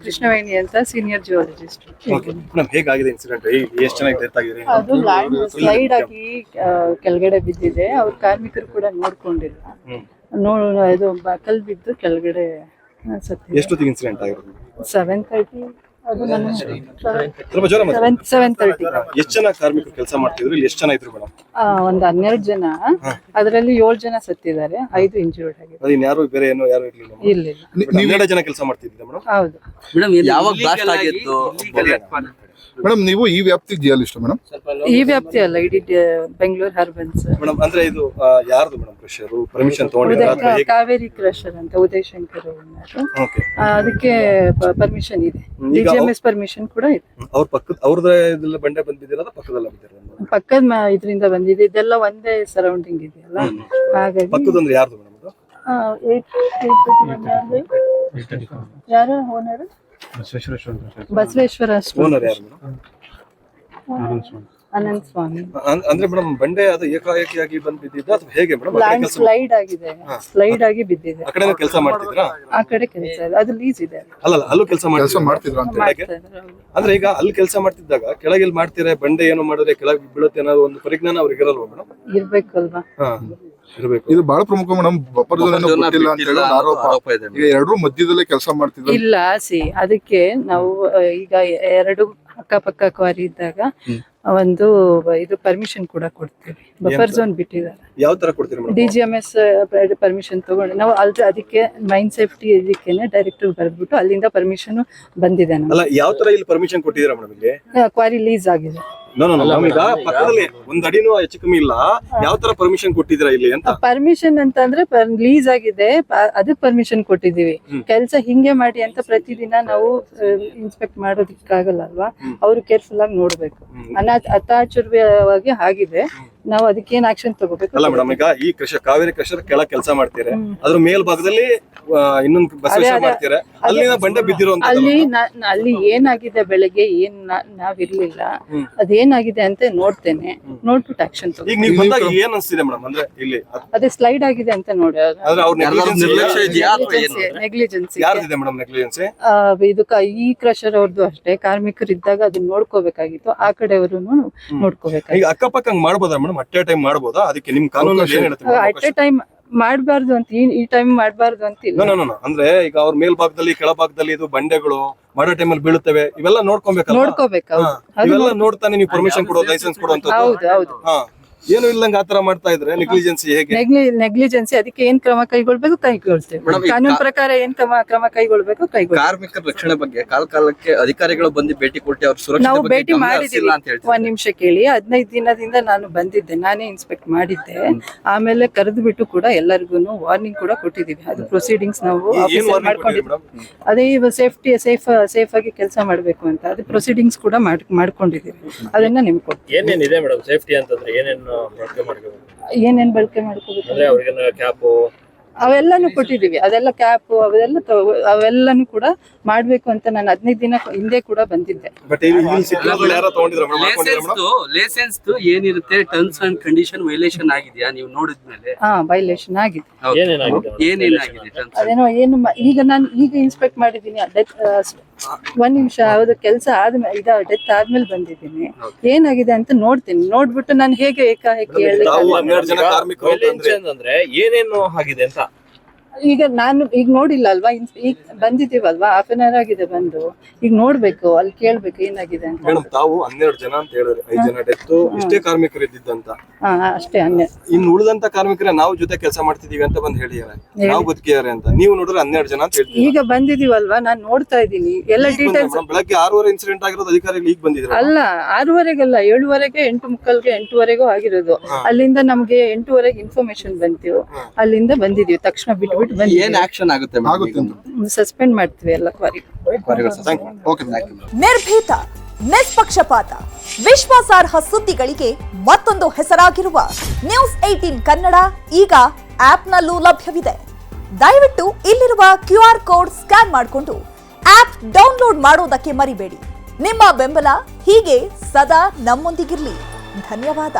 ಕೃಷ್ಣವೇಣಿ ಅಂತ senior geologist. Madam ಹೇಗಾಗಿದೆ incident? ಎಷ್ಟು ಚೆನ್ನಾಗಿ ಡೆತ್ ಆಗಿದೆ? ಅದು ಲ್ಯಾಂಡ್ ಸ್ಲೈಡ್ ಆಗಿ ಕೆಳಗಡೆ ಬಿದ್ದಿದೆ. ಅವ್ರ ಕಾರ್ಮಿಕರು ಕೂಡ ನೋಡ್ಕೊಂಡಿಲ್ಲ. ಇದು ಕಲ್ ಬಿದ್ದು ಕೆಳಗಡೆ ಸತ್ತಿದೆ. ಎಷ್ಟೊತ್ತಿಗೆ ಇನ್ಸಿಡೆಂಟ್ ಆಗಿರೋದು? 7:30. ಅದು ನಾನು 7:30. ಎಷ್ಟು ಜನ ಕಾರ್ಮಿಕರು ಕೆಲಸ ಮಾಡ್ತಿದ್ರು? ಇಲ್ಲಿ ಎಷ್ಟು ಜನ ಇದ್ರು ಮೇಡಮ್? ಒಂದು 12 ಜನ. ಅದರಲ್ಲಿ 7 ಜನ ಸತ್ತಿದ್ದಾರೆ, 5 ಇಂಜೂರ್ಡ್ ಆಗಿದೆ. ಇನ್ಯಾರು ಬೇರೆ ಏನೋ ಯಾರು ಇರ್ಲಿಲ್ಲ? ಇಲ್ಲ. 12 ಜನ ಕೆಲಸ ಮಾಡ್ತಿದ್ದೆ ಮೇಡಮ್. ಹೌದು ಮೇಡಮ್. ಯಾವಾಗ ಬ್ಲಾಸ್ಟ್ ಆಗಿತ್ತು ಮೇಡಮ್? ನೀವು ಈ ವ್ಯಾಪ್ತಿ ಜಿಯಾಲಿಸ್ಟ್ ಮೇಡಮ್? ಈ ವ್ಯಾಪ್ತಿ ಅಲ್ಲ, ಇಡೀ ಬೆಂಗಳೂರು ಅರ್ಬನ್ಸ್. ಮೇಡಮ್ ಅಂದ್ರೆ ಇದು ಯಾರ್ದು ಮೇಡಮ್ ಕ್ರಷರ್? ಪರ್ಮಿಷನ್ ತಗೊಂಡಿದ್ದೀರಾ? ಕಾವೇರಿ ಕ್ರಷರ್ ಅಂತ ಉದಯ್ ಶಂಕರ್ ಅದಕ್ಕೆ ಪರ್ಮಿಷನ್ ಇದೆ. DGMS ಪರ್ಮಿಷನ್ ಕೂಡ ಇದೆ. ಅವ್ರ ಪಕ್ಕದ ಅವ್ರದ್ದು ಬಂಡೆ ಬಂದಿದ್ದೀರಾ? ಪಕ್ಕದಲ್ಲ ಬಿದ್ದಿರ? ಪಕ್ಕದ ಇದರಿಂದ ಬಂದಿದೆ. ಇದೆಲ್ಲ ಒಂದೇ ಸರೌಂಡಿಂಗ್ ಇದೆಯಲ್ಲ, ಹಾಗಾಗಿ. ಪಕ್ಕದಂದ್ರೆ ಯಾರ್ದು ಮೇಡಮ್? ಯಾರು ಓನರ್? ಬಸವೇಶ್ವರ ಓನರ್ ಯಾರು ಮೇಡಮ್? ಅನಂತ್ ಸ್ವಾಮಿ. ಅಂದ್ರೆ ಮೇಡಮ್ ಬಂಡೆ ಅದು ಏಕಾಏಕಿಯಾಗಿ ಬಂದ್ ಬಿದ್ದಿದ್ದ ಅಥವಾ ಹೇಗೆ ಮೇಡಮ್? ಲ್ಯಾಂಡ್ ಸ್ಲೈಡ್ ಆಗಿದೆ, ಸ್ಲೈಡ್ ಆಗಿ ಬಿದ್ದಿದೆ. ಆ ಕಡೆ ಕೆಲಸ ಮಾಡ್ತಿದ್ರಾ? ಆ ಕಡೆ ಕೆಲಸ ಇದೆ, ಅದು ಲೀಸ್ ಇದೆ. ಅಲ್ಲ ಅಲ್ಲೂ ಕೆಲಸ ಮಾಡ್ತಿದ್ರ ಅಂತ ಹೇಳಿ. ಅಂದ್ರೆ ಈಗ ಅಲ್ಲಿ ಕೆಲಸ ಮಾಡ್ತಿದ್ದಾಗ ಕೆಳಗೆ ಮಾಡ್ತೀರಾ, ಬಂಡೆ ಏನೋ ಮಾಡಿದ್ರೆ ಕೆಳಗೆ ಬೀಳುತ್ತೆ ಅನ್ನೋ ಒಂದು ಪರಿಜ್ಞಾನ ಅವ್ರಿಗೆ ಇರಲ್ವಾ ಮೇಡಮ್? ಇರ್ಬೇಕಲ್ವಾ? ಇರಬೇಕು. ಇದು ಬಹಳ ಪ್ರಮುಖ ಮೇಡಮ್. ಬಫರ್ ಝೋನ್ ಗೊತ್ತಿಲ್ಲ ಅಂತ ಹೇಳಿ ಆರೋಪ ಇದೆ. ಈಗ ಎರಡೂ ಮಧ್ಯದಲ್ಲೇ ಕೆಲಸ ಮಾಡ್ತಿದ್ರು. ಇಲ್ಲ ಅದಕ್ಕೆ ನಾವು ಈಗ 2 ಅಕ್ಕಪಕ್ಕ ಕ್ವಾರಿ ಇದ್ದಾಗ ಒಂದು ಇದು ಪರ್ಮಿಷನ್ ಕೂಡ ಕೊಡ್ತೀವಿ. ಬಫರ್ ಝೋನ್ ಬಿಟ್ಟಿದ್ದಾರೆ. ಯಾವ ತರ ಕೊಡ್ತೀರಿ ಮೇಡಮ್? DGMS ಪರ್ಮಿಷನ್ ತಗೊಂಡು ನಾವು ಅದಕ್ಕೆ ಮೈನ್ ಸೇಫ್ಟಿ ಇದಕ್ಕೇನೆ ಡೈರೆಕ್ಟರ್ ಬರೆದ್ಬಿಟ್ಟು ಅಲ್ಲಿಂದ ಪರ್ಮಿಷನ್ ಬಂದಿದೆ. ಅಲ್ಲ ಯಾವ ತರ ಇಲ್ಲಿ ಪರ್ಮಿಷನ್ ಕೊಟ್ಟಿದ್ದೀರಾ ಮೇಡಮ್? ಇಲ್ಲಿ ಕ್ವಾರಿ ಲೀಸ್ ಆಗಿದೆ. ಈಗ ಪಕ್ಕದಲ್ಲಿ ಒಂದ್ ಅಡಿನೂ ಹೆಚ್ಚು ಕಮ್ಮಿ ಇಲ್ಲ. ಯಾವ ತರ ಪರ್ಮಿಷನ್ ಕೊಟ್ಟಿದ್ದೀರಾ ಇಲ್ಲಿ ಅಂತ? ಪರ್ಮಿಷನ್ ಅಂತ ಅಂದ್ರೆ ಲೀಸ್ ಆಗಿದೆ, ಅದಕ್ಕೆ ಪರ್ಮಿಷನ್ ಕೊಟ್ಟಿದೀವಿ. ಕೆಲಸ ಹಿಂಗೆ ಮಾಡಿ ಅಂತ ಪ್ರತಿದಿನ ನಾವು ಇನ್ಸ್ಪೆಕ್ಟ್ ಮಾಡೋದಕ್ಕಾಗಲ್ಲ ಅಲ್ವಾ? ಅವರು ಕೇರ್ಫುಲ್ ಆಗಿ ನೋಡ್ಬೇಕು. ಅತಾಚುರ್ಯವಾಗಿ ಆಗಿದೆ. ನಾವು ಅದಕ್ಕೆ ಏನ್ ಆಕ್ಷನ್ ತಗೋಬೇಕು? ಅಲ್ಲ ಮೇಡಮ್, ಈಗ ಈ ಕಾವೇರಿ ಕ್ರಷರ್ ಕೆಳಗೆ ಕೆಲಸ ಮಾಡ್ತೀರಾ, ಅದ್ರ ಮೇಲ್ಭಾಗದಲ್ಲಿ ಇನ್ನೊಂದು ಮಾಡ್ತೀರಾ, ಅಲ್ಲಿನ ಬಂಡೆ ಬಿದ್ದಿರುವಂತ. ಅಲ್ಲಿ ಏನಾಗಿದೆ ಬೆಳಗ್ಗೆ ಏನ್ ನಾವಿರ್ಲಿಲ್ಲ, ಅದೇನಾಗಿದೆ ಅಂತ ನೋಡ್ತೇನೆ. ನೋಡ್ಬಿಟ್ಟು ಆಕ್ಷನ್ ತಗೋ. ಈಗ ನೀವು ಬಂದಾಗ ಏನ್ ಅನ್ಸ್ತಿದೆ ಮೇಡಮ್? ಅಂದ್ರೆ ಇಲ್ಲಿ ಅದೇ ಸ್ಲೈಡ್ ಆಗಿದೆ ಅಂತ ನೋಡಿ. Negligence ಯಾರ್ದಿದೆ madam? ನೆಗ್ಲಿಜೆನ್ಸಿ ಇದಕ್ಕ ಈ ಕ್ರಷರ್ ಅವ್ರದ್ದು ಅಷ್ಟೇ. ಕಾರ್ಮಿಕರು ಇದ್ದಾಗ ಅದನ್ನ ನೋಡ್ಕೋಬೇಕಾಗಿತ್ತು, ಆ ಕಡೆಯವರು ನೋಡ್ಕೋಬೇಕಾಗಿತ್ತು. ಈಗ ಅಕ್ಕಪಕ್ಕ ಮಾಡ್ಬೋದಾ ಮೇಡಮ್? ಅಟ್ ಎ ಟೈಮ್ ಮಾಡ್ಬೋದಾ? ಅದಕ್ಕೆ ನಿಮ್ ಕಾನೂನು ಏನ್ ಹೇಳುತ್ತೆ? ಅಟ್ ಎ ಟೈಮ್ ಮಾಡಬಾರ್ದು ಅಂತ, ಈ ಟೈಮ್ ಮಾಡಬಾರ್ದು ಅಂತ ಇಲ್ಲ. ಅಂದ್ರೆ ಈಗ ಅವ್ರ ಮೇಲ್ಭಾಗದಲ್ಲಿ ಕೆಳಭಾಗದಲ್ಲಿ ಇದು ಬಂಡೆಗಳು ಮಾಡೋ ಟೈಮಲ್ಲಿ ಬೀಳುತ್ತವೆ, ಇವೆಲ್ಲ ನೋಡ್ಕೋಬೇಕು. ಇವೆಲ್ಲ ನೋಡ್ತಾನೆ ನೀವು ಪರ್ಮಿಷನ್ ಕೊಡೋದು, ಲೈಸೆನ್ಸ್ ಕೊಡುವಂತ. ಹೌದು. ಏನು ಇಲ್ಲಂಗ ಆತರ ಮಾಡ್ತಾ ಇದ್ರೆ ನೆಗ್ಲಿಜೆನ್ಸಿ ಹೇಗೆ? ನೆಗ್ಲಿಜೆನ್ಸಿ ಅದಕ್ಕೆ ಏನ್ ಕ್ರಮ ಕೈಗೊಳ್ಬೇಕು ಕೈಗೊಳ್ತೇವೆ. ಕಾನೂನು ಪ್ರಕಾರ ಏನ್ ಕ್ರಮ ಕೈಗೊಳ್ಬೇಕು ಕೈಗೊಳ್ತೇವೆ. ಕಾರ್ಮಿಕರ ರಕ್ಷಣೆ ಬಗ್ಗೆ ಕಾಲಕ್ಕೆ ಅಧಿಕಾರಿಗಳು ಬಂದು ಭೇಟಿ ಕೊಟ್ಟು ಅವ್ರ ಸುರಕ್ಷತೆ ನಾವು ಭೇಟಿ ಮಾಡಿದ್ದೀವಿ. 1 ನಿಮಿಷ ಕೇಳಿ. 15 ದಿನದಿಂದ ನಾನು ಬಂದಿದ್ದೆ, ನಾನೇ ಇನ್ಸ್ಪೆಕ್ಟ್ ಮಾಡಿದ್ದೆ. ಆಮೇಲೆ ಕರೆದು ಬಿಟ್ಟು ಕೂಡ ಎಲ್ಲರಿಗೂ ವಾರ್ನಿಂಗ್ ಕೂಡ ಕೊಟ್ಟಿದ್ದೀವಿ. ಅದು ಪ್ರೊಸೀಡಿಂಗ್ಸ್ ನಾವು ಮಾಡ್ಕೊಂಡಿದ್ವಿ. ಅದೇ ಸೇಫ್ ಆಗಿ ಕೆಲಸ ಮಾಡ್ಬೇಕು ಅಂತ ಅದು ಪ್ರೊಸೀಡಿಂಗ್ಸ್ ಕೂಡ ಮಾಡ್ಕೊಂಡಿದ್ದೀವಿ. ಅದನ್ನ ನಿಮ್ಗೆ ಕೊಡ್ತೀವಿ. ಏನೇನಿದೆ ಮೇಡಮ್ ಸೇಫ್ಟಿ ಅಂತಂದ್ರೆ? ಏನೇನ್ ಬಳಕೆ ಮಾಡ್ಕೋಬೇಕು ಅವೆಲ್ಲಾನು ಕೊಟ್ಟಿದೀವಿ. ಅದೆಲ್ಲ ಕ್ಯಾಪ್ ಅವೆಲ್ಲಾನು ಕೂಡ ಮಾಡ್ಬೇಕು ಅಂತ ನಾನು 15 ದಿನ ಹಿಂದೆ ಕೂಡ ಬಂದಿದ್ದೆ. ಲೈಸೆನ್ಸ್ ಏನಿರುತ್ತೆ ಟರ್ಮ್ಸ್ ಅಂಡ್ ಕಂಡೀಷನ್ ವೈಲೇಷನ್ ಆಗಿದೆಯಾ ನೀವು ನೋಡಿದ್ಮೇಲೆ? ವೈಲೇಷನ್ ಆಗಿದೆ. ಏನೇನಾಗಿದೆ? ಅದೇನೋ ಏನು ಈಗ ನಾನು ಇನ್ಸ್ಪೆಕ್ಟ್ ಮಾಡಿದ್ದೀನಿ. 1 ನಿಮಿಷ ಅದು ಕೆಲಸ ಆದ್ಮೇಲೆ ಡೆತ್ ಆದ್ಮೇಲೆ ಬಂದಿದ್ದೀನಿ. ಏನಾಗಿದೆ ಅಂತ ನೋಡ್ತೀನಿ. ನೋಡ್ಬಿಟ್ಟು ನಾನು ಹೇಗೆ ಏಕಾಏಕಿ ಅಂದ್ರೆ ಏನೇನು ಆಗಿದೆ ಅಂತ ಈಗ ನಾನು ನೋಡಿಲ್ಲ ಅಲ್ವಾ, ಈಗ ಬಂದಿದ್ದೀವಲ್ವಾ, 1/2 hour ಆಗಿದೆ ಬಂದು. ಈಗ ನೋಡ್ಬೇಕು, ಅಲ್ಲಿ ಕೇಳ್ಬೇಕು ಏನಾಗಿದೆ ಅಂತ. ಮೇಡಮ್ ತಾವು 12 ಜನ ಅಂತ ಹೇಳಿದ್ರೆ 5 ಜನ ಡೆತ್, ಇಷ್ಟೇ ಕಾರ್ಮಿಕರು ಇದ್ದಿದ್ದಂತ. ಅಷ್ಟೇ. ಇನ್ನು ಉಳಿದಂತ ಕಾರ್ಮಿಕರ ನಾವು ಜೊತೆ ಕೆಲಸ ಮಾಡ್ತಿದೀವಿ ಅಂತ ಬಂದ್ ಹೇಳಿದಾರೆ, ನಾವು ಬದುಕಿದ್ದಾರೆ ಅಂತ. ನೀವು ನೋಡಿದ್ರೆ 12 ಜನ ಅಂತ ಹೇಳ್ತೀವಿ. ಈಗ ಬಂದಿದೀವಲ್ವಾ, ನಾನು ನೋಡ್ತಾ ಇದ್ದೀನಿ ಎಲ್ಲ ಡೀಟೇಲ್ಸ್. ಬೆಳಗ್ಗೆ 6:30 ಇನ್ಸಿಡೆಂಟ್ ಆಗಿರೋದು, ಅಧಿಕಾರಿಗಳು ಈಗ ಬಂದಿದ್ರು. ಅಲ್ಲ 6:30ಗೆಲ್ಲ 7:30ಗೆ 8:45ಗೆ 8:00ವರೆಗೂ ಆಗಿರೋದು. ಅಲ್ಲಿಂದ ನಮ್ಗೆ 8:00ವರೆಗೆ ಇನ್ಫಾರ್ಮೇಶನ್ ಬಂತು. ಅಲ್ಲಿಂದ ಬಂದಿದೀವಿ. ತಕ್ಷಣ ಬಿಟ್ಬಿಟ್ಟು ಏನ್ ಆಕ್ಷನ್ ಆಗುತ್ತೆ? ಸಸ್ಪೆಂಡ್ ಮಾಡ್ತೀವಿ ಎಲ್ಲ ಕ್ವಾರಿ. ನಿರ್ಭೀತ, ನಿಷ್ಪಕ್ಷಪಾತ, ವಿಶ್ವಾಸಾರ್ಹ ಸುದ್ದಿಗಳಿಗೆ ಮತ್ತೊಂದು ಹೆಸರಾಗಿರುವ ನ್ಯೂಸ್ 18 ಕನ್ನಡ ಈಗ ಆಪ್ನಲ್ಲೂ ಲಭ್ಯವಿದೆ. ದಯವಿಟ್ಟು ಇಲ್ಲಿರುವ QR ಕೋಡ್ ಸ್ಕ್ಯಾನ್ ಮಾಡಿಕೊಂಡು ಆಪ್ ಡೌನ್ಲೋಡ್ ಮಾಡೋದಕ್ಕೆ ಮರಿಬೇಡಿ. ನಿಮ್ಮ ಬೆಂಬಲ ಹೀಗೆ ಸದಾ ನಮ್ಮೊಂದಿಗಿರಲಿ. ಧನ್ಯವಾದ.